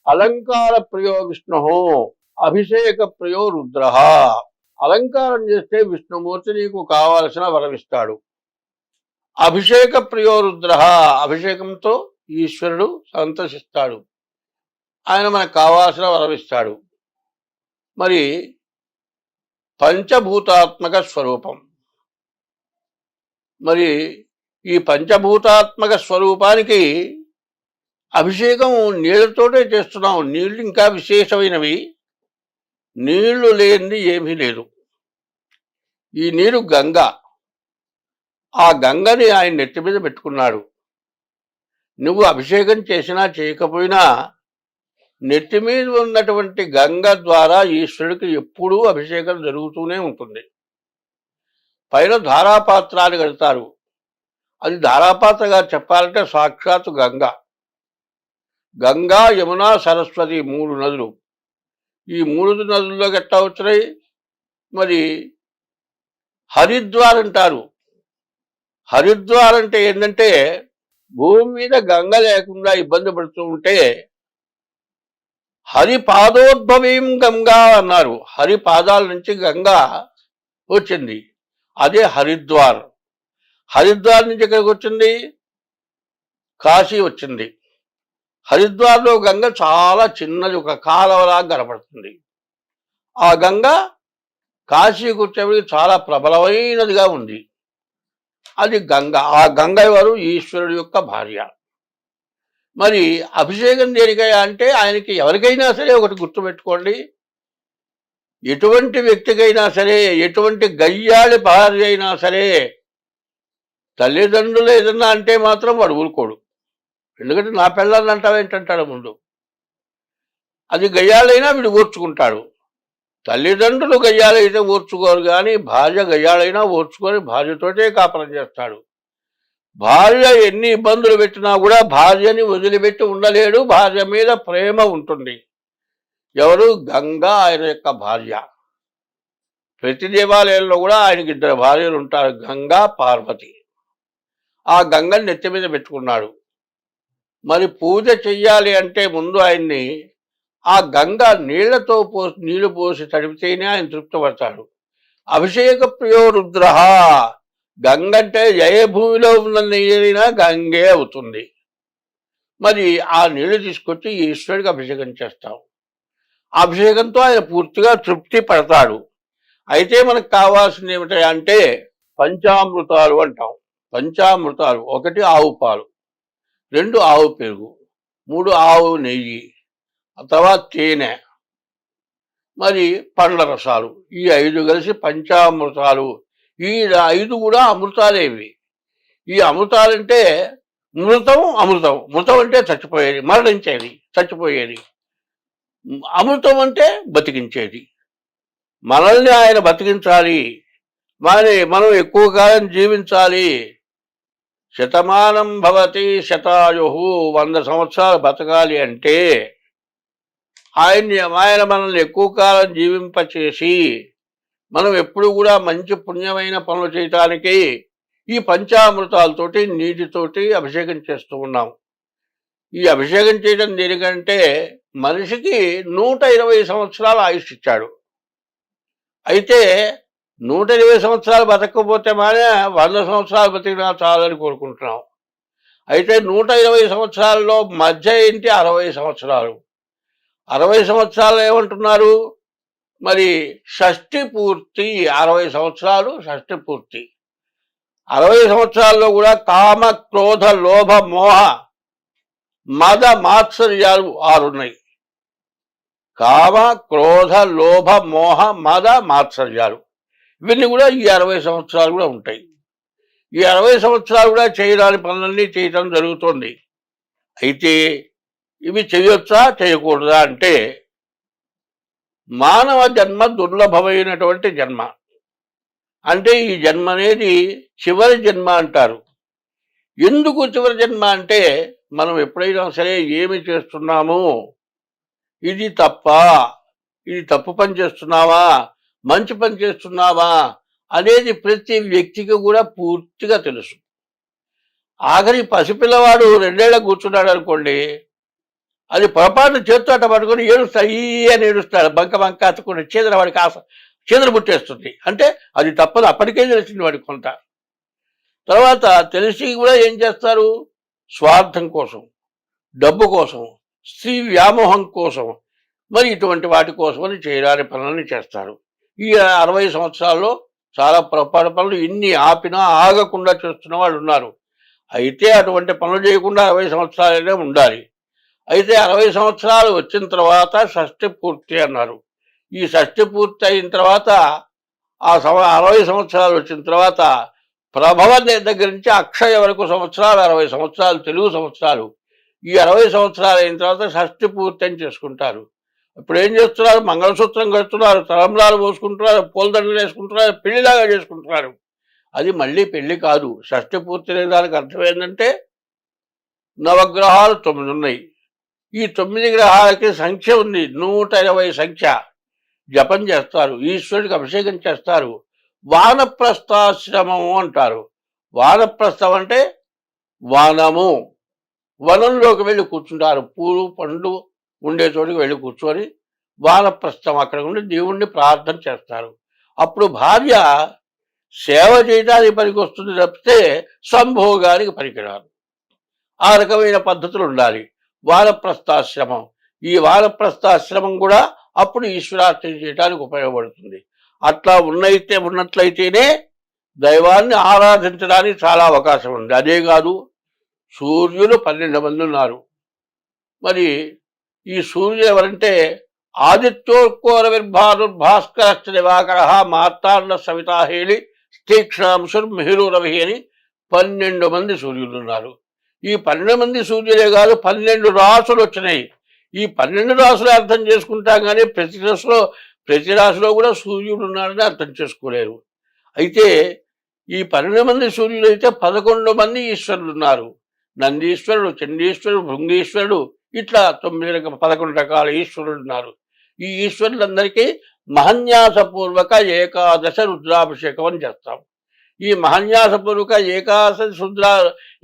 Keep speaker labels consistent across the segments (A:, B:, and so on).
A: అలంకార ప్రియో విష్ణు, అభిషేక ప్రియో రుద్ర. అలంకారం చేస్తే విష్ణుమూర్తి నీకు కావాల్సిన వరమిస్తాడు. అభిషేక ప్రియో రుద్ర, అభిషేకంతో ఈశ్వరుడు సంతోషిస్తాడు, ఆయన మనకు కావాల్సిన వరమిస్తాడు. మరి పంచభూతాత్మక స్వరూపం, మరి ఈ పంచభూతాత్మక స్వరూపానికి అభిషేకం నీళ్లతోటే చేస్తున్నాం. నీళ్లు ఇంకా విశేషమైనవి, నీళ్లు లేనిది ఏమీ లేదు. ఈ నీరు గంగ, ఆ గంగని ఆయన నెత్తి మీద పెట్టుకున్నాడు. నువ్వు అభిషేకం చేసినా చేయకపోయినా నెత్తి మీద ఉన్నటువంటి గంగ ద్వారా ఈశ్వరుడికి ఎప్పుడూ అభిషేకం జరుగుతూనే ఉంటుంది. పైన ధారాపాత్రాలు కడతారు, అది ధారాపాత్రగా చెప్పాలంటే సాక్షాత్తు గంగ. గంగా, యమున, సరస్వతి 3 నదులు. ఈ 3 నదుల్లోకి ఎట్లా వచ్చినాయి? మరి హరిద్వార్ అంటారు. హరిద్వార్ అంటే ఏంటంటే భూమి మీద గంగ లేకుండా ఇబ్బంది పడుతూ ఉంటే హరి పాదోద్భవీం గంగా అన్నారు. హరి పాదాల నుంచి గంగా వచ్చింది, అదే హరిద్వార్. హరిద్వార్ నుంచి ఎక్కడికి వచ్చింది? కాశీ వచ్చింది. హరిద్వార్లో గంగ చాలా చిన్నది, ఒక కాలవలాగా కనపడుతుంది. ఆ గంగ కాశీకి వచ్చేవి చాలా ప్రబలమైనదిగా ఉంది. అది గంగ. ఆ గంగ ఎవరు? ఈశ్వరుడు యొక్క భార్య. మరి అభిషేకం దేనికయ్యా అంటే ఆయనకి ఎవరికైనా సరే ఒకటి గుర్తుపెట్టుకోండి, ఎటువంటి వ్యక్తికైనా సరే, ఎటువంటి గయ్యాళి భార్య అయినా సరే, తల్లిదండ్రులు ఏదన్నా అంటే మాత్రం వాడు ఊరుకోడు. ఎందుకంటే నా పిల్లల్ని అంటావేంటంటాడు ముందు. అది గయ్యాళైనా వీడు ఓర్చుకుంటాడు. తల్లిదండ్రులు గయ్యాలైతే ఓర్చుకోరు, కానీ భార్య గయ్యాలైనా ఓర్చుకొని భార్యతోటే కాపురం చేస్తాడు. భార్య ఎన్ని ఇబ్బందులు పెట్టినా కూడా భార్యని వదిలిపెట్టి ఉండలేడు. భార్య మీద ప్రేమ ఉంటుంది. ఎవరు? గంగా ఆయన యొక్క భార్య. ప్రతి దేవాలయంలో కూడా ఆయనకి 2 భార్యలు ఉంటారు, గంగా, పార్వతి. ఆ గంగని నెత్తి మీద పెట్టుకున్నాడు. మరి పూజ చెయ్యాలి అంటే ముందు ఆయన్ని ఆ గంగ నీళ్లు పోసి తడిపితేనే ఆయన తృప్తిపడతాడు. అభిషేక ప్రియో రుద్ర, గంగ అంటే ఏ భూమిలో ఉన్న నీరైనా గంగే అవుతుంది. మరి ఆ నీళ్లు తీసుకొచ్చి ఈశ్వరుడికి అభిషేకం చేస్తాం. అభిషేకంతో ఆయన పూర్తిగా తృప్తి పడతాడు. అయితే మనకు కావాల్సింది ఏమిటి అంటే పంచామృతాలు అంటాం. పంచామృతాలు: 1 ఆవు పాలు, 2 ఆవు పెరుగు, 3 ఆవు నెయ్యి, తర్వాత తేనె, మరి పండ్ల రసాలు. ఈ 5 కలిసి పంచామృతాలు. ఈ 5 కూడా అమృతాలేవి. ఈ అమృతాలంటే మృతం, అమృతం. మృతం అంటే చచ్చిపోయేది, మరణించేది, చచ్చిపోయేది. అమృతం అంటే బతికించేది. మనల్ని ఆయన బతికించాలి, మనం ఎక్కువ కాలం జీవించాలి. శతమానం భవతి శతాయు, 100 సంవత్సరాలు బతకాలి అంటే ఆయన మనల్ని ఎక్కువ కాలం జీవింపచేసి మనం ఎప్పుడు కూడా మంచి పుణ్యమైన పనులు చేయటానికి ఈ పంచామృతాలతోటి, నీటితోటి అభిషేకం చేస్తూ ఉన్నాం. ఈ అభిషేకం చేయడం దేనికంటే మనిషికి 120 సంవత్సరాలు ఆయుష్ ఇచ్చాడు. అయితే 120 సంవత్సరాలు బతకపోతే మానే 100 సంవత్సరాలు బతికినా చాలని కోరుకుంటున్నాం. అయితే 120 సంవత్సరాల్లో మధ్య ఏంటి? 60 సంవత్సరాలు. 60 సంవత్సరాలు ఏమంటున్నారు? మరి షష్ఠి పూర్తి. 60 సంవత్సరాలు షష్ఠి పూర్తి. 60 సంవత్సరాల్లో కూడా కామ, క్రోధ, లోభ, మోహ, మద, మాత్సర్యాలు 6 ఉన్నాయి. కామ, క్రోధ, లోభ, మోహ, మద, మాత్సర్యాలు, ఇవన్నీ కూడా ఈ 60 సంవత్సరాలు కూడా ఉంటాయి. ఈ 60 సంవత్సరాలు కూడా చేయడానికి పనులన్నీ చేయటం జరుగుతుంది. అయితే ఇవి చేయొచ్చా చేయకూడదా అంటే మానవ జన్మ దుర్లభమైనటువంటి జన్మ. అంటే ఈ జన్మ అనేది చివరి జన్మ అంటారు. ఎందుకు చివరి జన్మ అంటే మనం ఎప్పుడైనా సరే ఏమి చేస్తున్నాము, ఇది తప్ప, ఇది తప్పు పని చేస్తున్నావా, మంచి పని చేస్తున్నావా అనేది ప్రతి వ్యక్తికి కూడా పూర్తిగా తెలుసు. ఆఖరి పసిపిల్లవాడు 2 ఏళ్ళ కూర్చున్నాడు అనుకోండి, అది పొరపాటు చేత్తో అట్ట పట్టుకొని ఏడుస్తాడు, ఈ అని ఏడుస్తాడు, బంక బంక అతుకుని చీదర వాడికి చీదర పుట్టేస్తుంది. అంటే అది తప్పదు, అప్పటికే తెలిసింది వాడికి కొంత. తర్వాత తెలిసి కూడా ఏం చేస్తారు, స్వార్థం కోసం, డబ్బు కోసం, స్త్రీ వ్యామోహం కోసం, మరి ఇటువంటి వాటి కోసమని చేయరాని పనులని చేస్తారు. ఈ 60 సంవత్సరాల్లో చాలా పొరపాటు పనులు ఇన్ని ఆపినా ఆగకుండా చేస్తున్న వాళ్ళు ఉన్నారు. అయితే అటువంటి పనులు చేయకుండా 60 సంవత్సరాలనే ఉండాలి. అయితే 60 సంవత్సరాలు వచ్చిన తర్వాత షష్ఠి పూర్తి అన్నారు. ఈ షష్ఠి పూర్తి అయిన తర్వాత ఆ 60 సంవత్సరాలు వచ్చిన తర్వాత ప్రభవ దగ్గర నుంచి అక్షయ వరకు సంవత్సరాలు, 60 సంవత్సరాలు తెలుగు సంవత్సరాలు. ఈ 60 సంవత్సరాలు అయిన తర్వాత షష్ఠి పూర్తి అని చేసుకుంటారు. ఇప్పుడు ఏం చేస్తున్నారు, మంగళసూత్రం కడుతున్నారు, తలంబ్రాలు పోసుకుంటున్నారు, పూలదండలు వేసుకుంటున్నారు, పెళ్లిలాగా చేసుకుంటున్నారు. అది మళ్ళీ పెళ్లి కాదు. షష్ఠి పూర్తి అనే దానికి అర్థం ఏంటంటే నవగ్రహాలు 9 ఉన్నాయి. ఈ 9 గ్రహాలకి సంఖ్య ఉంది, 120 సంఖ్య. జపం చేస్తారు, ఈశ్వరుడికి అభిషేకం చేస్తారు. వానప్రస్థాశ్రమము అంటారు. వానప్రస్థం అంటే వనము, వనంలోకి వెళ్ళి కూర్చుంటారు. పూలు పండ్లు ఉండే చోటికి వెళ్ళి కూర్చొని వానప్రస్థం అక్కడ ఉండి దేవుణ్ణి ప్రార్థన చేస్తారు. అప్పుడు భార్య సేవ చేయడానికి పనికి వస్తుంది తప్పితే సంభోగానికి పనికిరాదు. ఆ రకమైన పద్ధతులు ఉండాలి. వానప్రస్థాశ్రమం, ఈ వానప్రస్థాశ్రమం కూడా అప్పుడు ఈశ్వరార్చన చేయడానికి ఉపయోగపడుతుంది. అట్లా ఉన్నట్లయితేనే దైవాన్ని ఆరాధించడానికి చాలా అవకాశం ఉంది. అదే కాదు, సూర్యులు 12 మంది ఉన్నారు. మరి ఈ సూర్యుడు ఎవరంటే ఆదిత్యోర్కోరవిర్భాస్కర దివాకర మార్తాండ సవితాహేళి తీక్షాంశుర్ మిహిరూరవి అని 12 మంది సూర్యులు ఉన్నారు. ఈ 12 మంది సూర్యులే కాదు, 12 రాసులు వచ్చినాయి. ఈ 12 రాసులు అర్థం చేసుకుంటాం కానీ ప్రతి రాశిలో కూడా సూర్యుడు ఉన్నాడని అర్థం చేసుకోలేరు. అయితే ఈ 12 మంది సూర్యులు అయితే 11 మంది ఈశ్వరులు ఉన్నారు. నందీశ్వరుడు, చండీశ్వరుడు, భృంగీశ్వరుడు, ఇట్లా 11 రకాల ఈశ్వరులు ఉన్నారు. ఈ ఈశ్వరులందరికీ మహన్యాసపూర్వక ఏకాదశ రుద్రాభిషేకం అని చేస్తాం. ఈ మహన్యాసపూర్వక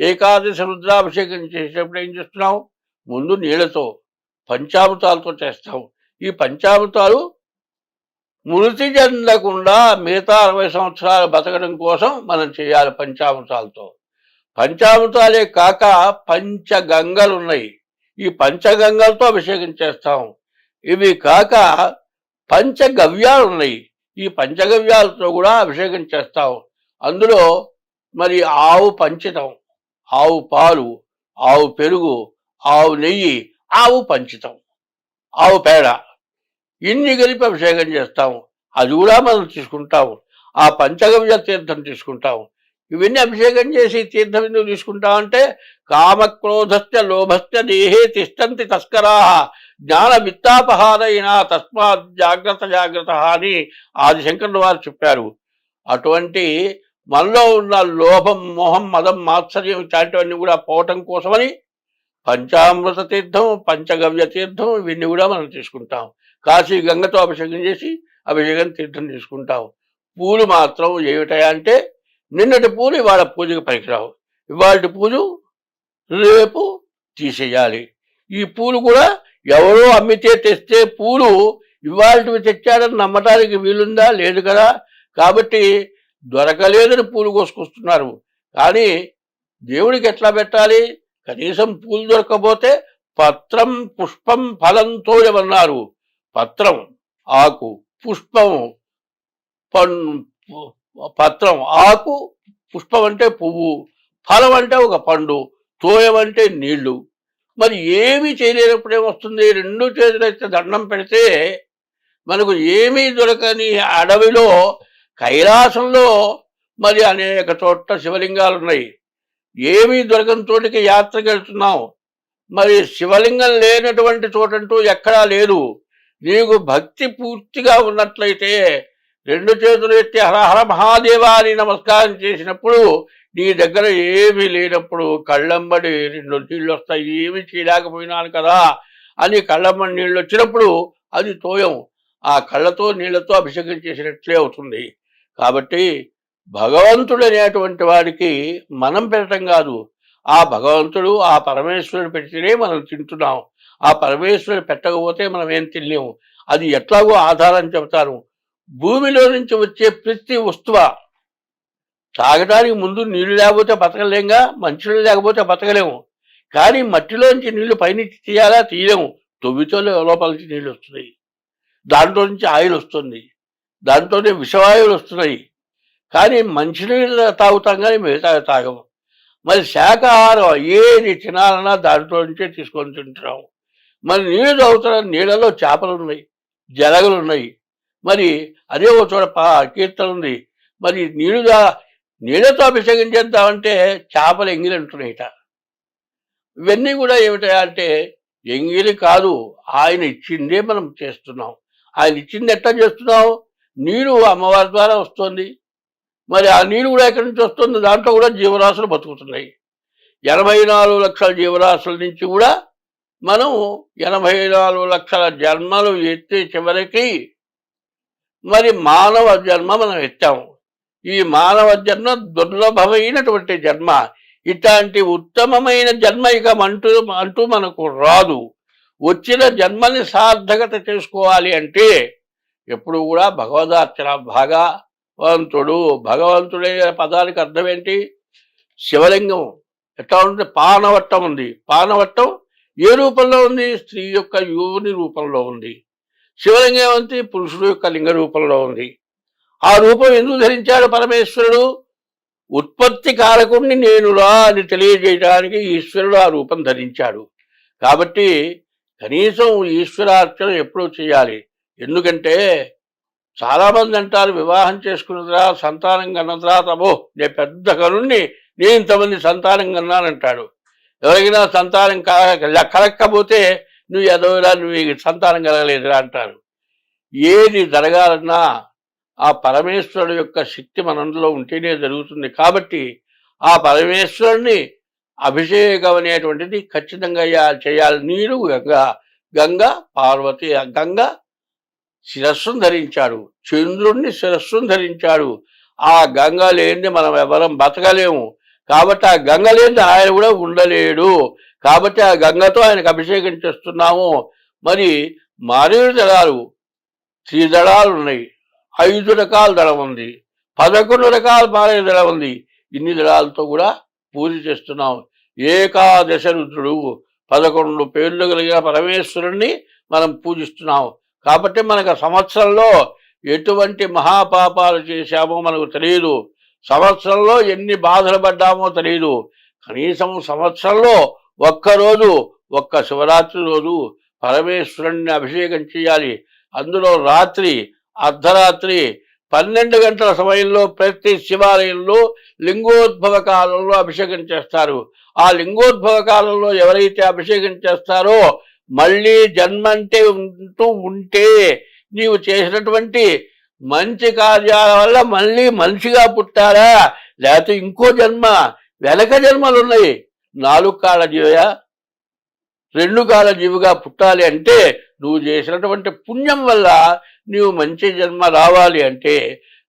A: ఏకాదశ రుద్రాభిషేకం చేసేటప్పుడు ఏం చేస్తున్నాం, ముందు నీళ్లతో పంచామృతాలతో చేస్తాం. ఈ పంచామృతాలు మృతి చెందకుండా మిగతా 60 సంవత్సరాలు బతకడం కోసం మనం చేయాలి. పంచామృతాలతో, పంచామృతాలే కాక పంచగంగలు ఉన్నాయి. ఈ పంచగంగలతో అభిషేకం చేస్తాం. ఇవి కాక పంచగవ్యాలు ఉన్నాయి. ఈ పంచగవ్యాలతో కూడా అభిషేకం చేస్తాం. అందులో మరి ఆవు పంచితం, ఆవు పాలు, ఆవు పెరుగు, ఆవు నెయ్యి, ఆవు పంచితం, ఆవు పేడ, ఇన్ని కలిపి అభిషేకం చేస్తాము. అది కూడా మనం తీసుకుంటాము. ఆ పంచగవ్య తీర్థం తీసుకుంటాము. ఇవన్నీ అభిషేకం చేసి తీర్థం ఎందుకు తీసుకుంటామంటే కామక్రోధస్య లోభస్య దేహే తిష్టంతి తస్కరా జ్ఞాన విత్తాపహారైన తస్మాత్ జాగ్రత్త అని ఆదిశంకరుల వారు చెప్పారు. అటువంటి మనలో ఉన్న లోభం, మోహం, మదం, మాత్సర్యం ఇట్లాంటివన్నీ కూడా పోవటం కోసమని పంచామృత తీర్థం, పంచగవ్య తీర్థం ఇవన్నీ కూడా మనం తీసుకుంటాం. కాశీ గంగతో అభిషేకం చేసి అభిషేకం తీర్థం తీసుకుంటాం. పూలు మాత్రం ఏమిటాయా అంటే నిన్నటి పూలు ఇవాళ పూజకి పనికిరావు, ఇవాళ పూలు రేపు తీసేయాలి. ఈ పూలు కూడా ఎవరో అమ్మితే తెస్తే పూలు ఇవాళవి తెచ్చాడని నమ్మటానికి వీలుందా? లేదు కదా. కాబట్టి దొరకలేదని పూలు కోసుకొస్తున్నారు. కానీ దేవుడికి ఎట్లా పెట్టాలి? కనీసం పూలు దొరకకపోతే పత్రం పుష్పం ఫలంతో ఏమన్నారు. పత్రం ఆకు, పుష్పం పత్రం ఆకు, పుష్పం అంటే పువ్వు, ఫలం అంటే ఒక పండు, తోయం అంటే నీళ్లు. మరి ఏమీ చేయలేనప్పుడు ఏమొస్తుంది? 2 చేతులైతే దండం పెడితే మనకు ఏమీ దొరకని అడవిలో కైలాసంలో మరి అనేక చోట్ల శివలింగాలు ఉన్నాయి. ఏమీ దొరకని చోటికి యాత్రకు వెళ్తున్నాం. మరి శివలింగం లేనటువంటి చోటంటూ ఎక్కడా లేదు. నీకు భక్తి పూర్తిగా ఉన్నట్లయితే 2 చేతులు ఎత్తి హరహర మహాదేవాని నమస్కారం చేసినప్పుడు నీ దగ్గర ఏమీ లేనప్పుడు కళ్ళంబడి 2 నీళ్ళు వస్తాయి. ఏమీ చేయలేకపోయినాను కదా అని కళ్ళంబడి నీళ్ళు వచ్చినప్పుడు అది తోయం. ఆ కళ్ళతో నీళ్లతో అభిషేకం చేసినట్లే అవుతుంది. కాబట్టి భగవంతుడు అనేటువంటి వాడికి మనం పెట్టడం కాదు, ఆ భగవంతుడు, ఆ పరమేశ్వరుడు పెడితేనే మనం తింటున్నాం. ఆ పరమేశ్వరుడు పెట్టకపోతే మనం ఏం తినలేము. అది ఎట్లాగో ఆధారం చెబుతాను. భూమిలో నుంచి వచ్చే ప్రతి వస్తువు తాగడానికి ముందు నీళ్లు లేకపోతే బతకలేంగా, మంచినీళ్ళు లేకపోతే బతకలేము. కానీ మట్టిలోంచి నీళ్లు పైనుంచి తీయాలా? తీయలేము. తొవ్వితో లోపల నుంచి నీళ్ళు వస్తున్నాయి. దాంట్లో నుంచి ఆయిల్ వస్తుంది, దాంట్లోనే విషవాయువులు వస్తున్నాయి. కానీ మంచినీళ్ళు తాగుతాం కానీ మిగతా తాగము. మరి శాకాహారం ఏది తినాలన్నా దాంట్లో నుంచే తీసుకొని తింటున్నాం. మరి నీళ్ళు తాగుతున్నాం, నీళ్ళలో చేపలు ఉన్నాయి, జలగలు ఉన్నాయి. మరి అదే ఒక చోట కీర్తన ఉంది, మరి నీళ్ళతో అభిషేకం చేద్దామంటే చేపలు ఎంగిలి అంటున్నాయిట. ఇవన్నీ కూడా ఏమిటా అంటే ఎంగిలి కాదు, ఆయన ఇచ్చిందే మనం చేస్తున్నాం. ఆయన ఇచ్చింది ఎట్లా చేస్తున్నాం? నీరు అమ్మవారి ద్వారా వస్తుంది. మరి ఆ నీరు కూడా ఎక్కడి నుంచి వస్తుంది? దాంట్లో కూడా జీవరాశులు బతుకుతున్నాయి. 84 లక్షల జీవరాశుల నుంచి కూడా మనం 84 లక్షల జన్మలు ఎత్తి చివరికి మరి మానవ జన్మ మనం ఎత్తాము. ఈ మానవ జన్మ దుర్లభమైనటువంటి జన్మ. ఇట్లాంటి ఉత్తమమైన జన్మ ఇక అంటూ మనకు రాదు. వచ్చిన జన్మని సార్థకత చేసుకోవాలి అంటే ఎప్పుడు కూడా భగవదార్చన. భగవంతుడే పదానికి అర్థం ఏంటి? శివలింగం ఎట్లా ఉంటుంది? పానవట్టం ఉంది. పానవట్టం ఏ రూపంలో ఉంది? స్త్రీ యొక్క యోని రూపంలో ఉంది. శివలింగం ఏమంటే పురుషుడు యొక్క లింగ రూపంలో ఉంది. ఆ రూపం ఎందుకు ధరించాడు పరమేశ్వరుడు? ఉత్పత్తి కారకుణ్ణి నేనురా అని తెలియజేయడానికి ఈశ్వరుడు ఆ రూపం ధరించాడు. కాబట్టి కనీసం ఈశ్వరార్చన ఎప్పుడూ చేయాలి. ఎందుకంటే చాలామంది అంటారు, వివాహం చేసుకున్నదిరా, సంతానం కన్నదిరా, తమో నేను పెద్ద కనుణ్ణి, నేను ఇంతమంది సంతానం కన్నానంటాడు. ఎవరికైనా సంతానం కలక్కపోతే నువ్వు ఎదవరా, నువ్వు సంతానం కలగలేదురా అంటారు. ఏది జరగాలన్నా ఆ పరమేశ్వరుడు యొక్క శక్తి మనంలో ఉంటేనే జరుగుతుంది. కాబట్టి ఆ పరమేశ్వరుని అభిషేకం అనేటువంటిది ఖచ్చితంగా చేయాలి. నీరు గంగ పార్వతి. గంగ శిరస్సును ధరించాడు, చంద్రుణ్ణి శిరస్సును ధరించాడు. ఆ గంగ లేనిది మనం ఎవరం బతకలేము. కాబట్టి ఆ గంగ లేనిది ఆయన కూడా ఉండలేడు. కాబట్టి ఆ గంగతో ఆయనకు అభిషేకం చేస్తున్నాము. మరి మారేడు దళాలు 3 దళాలు ఉన్నాయి, 5 రకాల దళం ఉంది, 11 రకాల మారేడు దళం ఉంది. ఇన్ని దళాలతో కూడా పూజ చేస్తున్నాం. ఏకాదశ రుద్రుడు, 11 పేర్లు కలిగిన పరమేశ్వరుణ్ణి మనం పూజిస్తున్నాం. కాబట్టి మనకు సంవత్సరంలో ఎటువంటి మహాపాపాలు చేశామో మనకు తెలియదు. సంవత్సరంలో ఎన్ని బాధలు పడ్డామో తెలియదు. కనీసం సంవత్సరంలో ఒక్కరోజు, ఒక్క శివరాత్రి రోజు పరమేశ్వరుణ్ణి అభిషేకం చేయాలి. అందులో రాత్రి అర్ధరాత్రి 12 గంటల సమయంలో ప్రతి శివాలయంలో లింగోద్భవ కాలంలో అభిషేకం చేస్తారు. ఆ లింగోద్భవ కాలంలో ఎవరైతే అభిషేకం చేస్తారో మళ్ళీ జన్మంటే ఉంటే నీవు చేసినటువంటి మంచి కార్యాల వల్ల మళ్ళీ మనిషిగా పుట్టారా, లేకపోతే ఇంకో జన్మ, వెనక జన్మలు ఉన్నాయి. 4 కాళ్ళ జీవయా, 2 కాళ్ళ జీవిగా పుట్టాలి అంటే నువ్వు చేసినటువంటి పుణ్యం వల్ల నీవు మంచి జన్మ రావాలి అంటే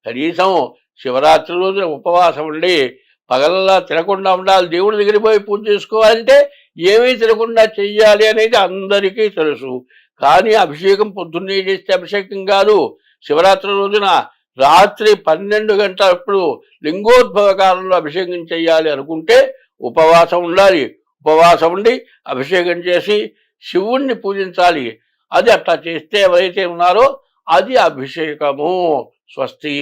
A: కనీసం శివరాత్రి రోజున ఉపవాసం ఉండి పగలలా తినకుండా ఉండాలి. దేవుడి దగ్గరికి పోయి పూజ చేసుకోవాలంటే ఏమీ తినకుండా చెయ్యాలి అనేది అందరికీ తెలుసు. కానీ అభిషేకం పొద్దున్నే చేస్తే అభిషేకం కాదు. శివరాత్రి రోజున రాత్రి 12 గంటలప్పుడు లింగోద్భవ కాలంలో అభిషేకం చేయాలి అనుకుంటే ఉపవాసం ఉండాలి. ఉపవాసం ఉండి అభిషేకం చేసి శివుణ్ణి పూజించాలి. అది అట్లా చేస్తే ఎవరైతే ఉన్నారో అది అభిషేకము. స్వస్తి.